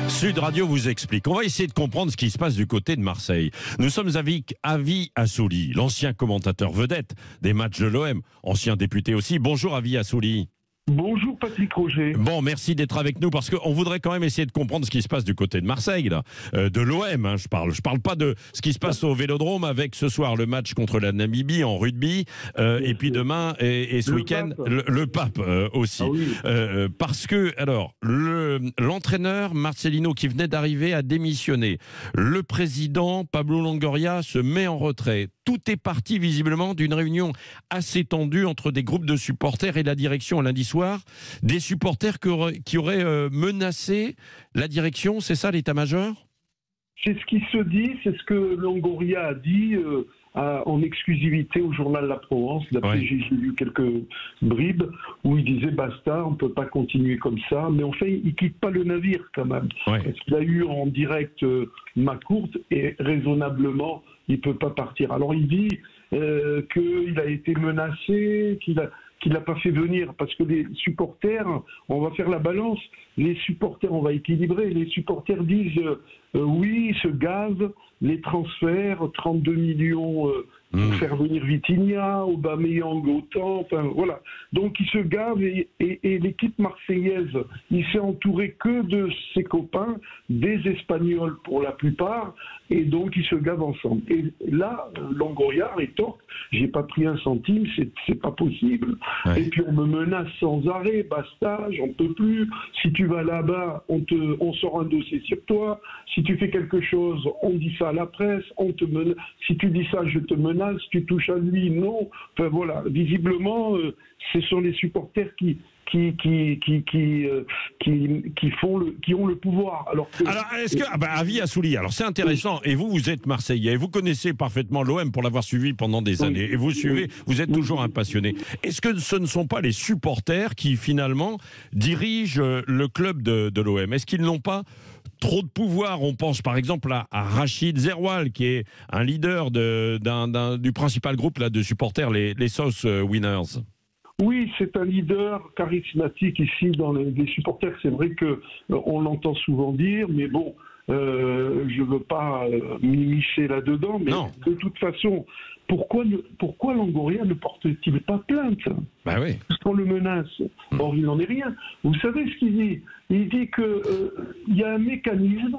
Sud Radio vous explique. On va essayer de comprendre ce qui se passe du côté de Marseille. Nous sommes avec Avi Assouli, l'ancien commentateur vedette des matchs de l'OM, ancien député aussi. Bonjour Avi Assouli. Bonjour Patrick Roger. Bon, merci d'être avec nous parce qu'on voudrait quand même essayer de comprendre ce qui se passe du côté de Marseille, là. De l'OM, hein, je parle. Je parle pas de ce qui se passe au Vélodrome avec ce soir le match contre la Namibie en rugby et puis demain et ce week-end le Pape aussi. Ah oui. Parce que alors l'entraîneur Marcelino qui venait d'arriver a démissionné. Le président Pablo Longoria se met en retrait. Tout est parti visiblement d'une réunion assez tendue entre des groupes de supporters et la direction lundi soir. Des supporters qui auraient menacé la direction, c'est ça l'état-major ? C'est ce qui se dit, c'est ce que Longoria a dit en exclusivité au journal La Provence. D'après, j'ai lu quelques bribes où il disait basta, on ne peut pas continuer comme ça. Mais en fait, il ne quitte pas le navire quand même. Ouais. Parce qu'il a eu en direct Macourt et raisonnablement, il ne peut pas partir. Alors il dit qu'il a été menacé, qu'il n'a pas fait venir, parce que les supporters, on va faire la balance, les supporters, on va équilibrer, les supporters disent oui, ce gaz, les transferts, 32 millions pour faire venir Vitinha, Aubameyang autant, enfin voilà. Donc il se gave et l'équipe marseillaise, il s'est entouré que de ses copains, des Espagnols pour la plupart, et donc ils se gavent ensemble. Et là, Longoria rétorque, j'ai pas pris un centime, c'est pas possible. Ouais. Et puis on me menace sans arrêt, basta, j'en peux plus. Si tu vas là-bas, on sort un dossier sur toi. Si tu fais quelque chose, on dit ça à la presse, on te menace. Si tu dis ça, je te menace. Tu touches à lui, non. Enfin voilà, visiblement, ce sont les supporters qui ont le pouvoir. Alors est-ce que Avi Assouli, alors c'est intéressant. Et vous êtes Marseillais, vous connaissez parfaitement l'OM pour l'avoir suivi pendant des années. Et vous suivez, vous êtes toujours un passionné. Est-ce que ce ne sont pas les supporters qui finalement dirigent le club de l'OM? Est-ce qu'ils n'ont pas trop de pouvoir? On pense par exemple à Rachid Zerwal, qui est un leader du principal groupe là, de supporters, les South Winners. Oui, c'est un leader charismatique ici dans les supporters. C'est vrai qu'on l'entend souvent dire, mais bon, je ne veux pas m'immiscer là-dedans. Mais non. De toute façon, pourquoi Longoria ne porte-t-il pas plainte? Bah oui. Parce qu'on le menace. Or, il n'en est rien. Vous savez ce qu'il dit? Il dit qu'il y a un mécanisme.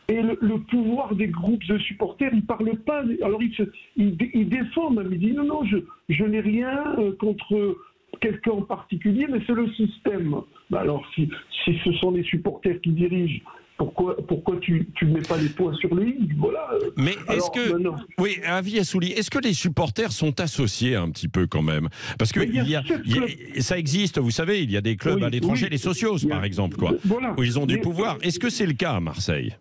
Et le pouvoir des groupes de supporters, ils ne parlent pas. Alors, ils défendent, mais ils disent non, je n'ai rien contre quelqu'un en particulier, mais c'est le système. Alors, si ce sont les supporters qui dirigent, pourquoi tu ne mets pas les points sur les i? Voilà. Mais est-ce que... Oui, Avi Assouli, est-ce que les supporters sont associés un petit peu quand même? Parce que ça existe, vous savez, il y a des clubs à l'étranger, les socios par exemple, quoi, voilà, où ils ont du pouvoir. Est-ce que c'est le cas à Marseille?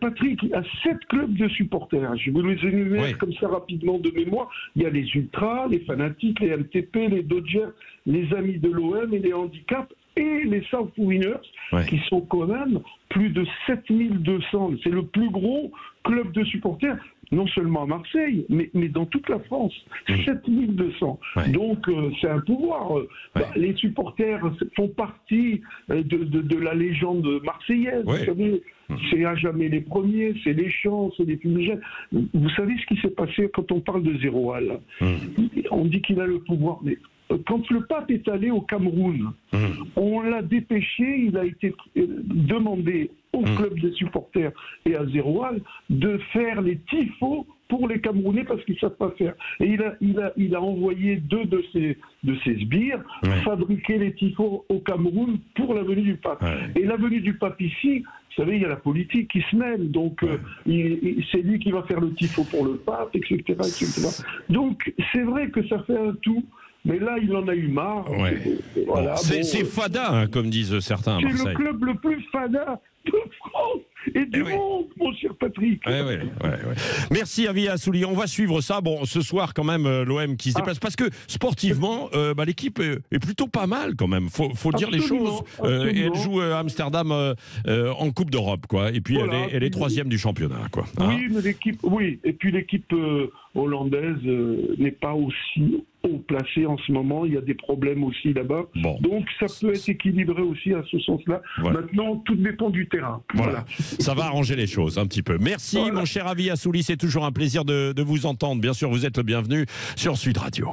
Patrick, il y a 7 clubs de supporters. Je vous les énumère comme ça rapidement de mémoire. Il y a les Ultras, les Fanatiques, les MTP, les Dodgers, les Amis de l'OM et les Handicaps et les South Winners, qui sont quand même plus de 7200. C'est le plus gros club de supporters, non seulement à Marseille, mais dans toute la France. 7200. Donc, c'est un pouvoir. Les supporters font partie de la légende marseillaise. Vous savez, c'est à jamais les premiers, c'est les chants, c'est les fumigènes. Vous savez ce qui s'est passé quand on parle de Zerwal? On dit qu'il a le pouvoir, mais quand le pape est allé au Cameroun, on l'a dépêché, il a été demandé au club des supporters et à Zerwal de faire les tifos pour les Camerounais parce qu'ils ne savent pas faire. Et il a envoyé 2 de ses sbires fabriquer les tifos au Cameroun pour la venue du pape. Et la venue du pape ici, vous savez, il y a la politique qui se mêle, donc c'est lui qui va faire le tifo pour le pape, etc. etc. Donc c'est vrai que ça fait un tout. Mais là, il en a eu marre. Voilà, c'est fada, hein, comme disent certains à Marseille. C'est le club le plus fada de France et du monde, mon cher Patrick. Merci Avi Assouli. On va suivre ça. Bon, ce soir, quand même, l'OM qui se déplace. Parce que sportivement, l'équipe est plutôt pas mal, quand même. Faut dire les choses. Et elle joue à Amsterdam en Coupe d'Europe, quoi. Et puis, elle est 3e du championnat, quoi. Oui, mais et puis l'équipe hollandaise n'est pas aussi haut placé en ce moment. Il y a des problèmes aussi là-bas. Bon. Donc ça peut être équilibré aussi à ce sens-là. Voilà. Maintenant, tout dépend du terrain. Voilà. Ça va arranger les choses un petit peu. Merci, mon cher Avi Assouli. C'est toujours un plaisir de vous entendre. Bien sûr, vous êtes le bienvenu sur Sud Radio.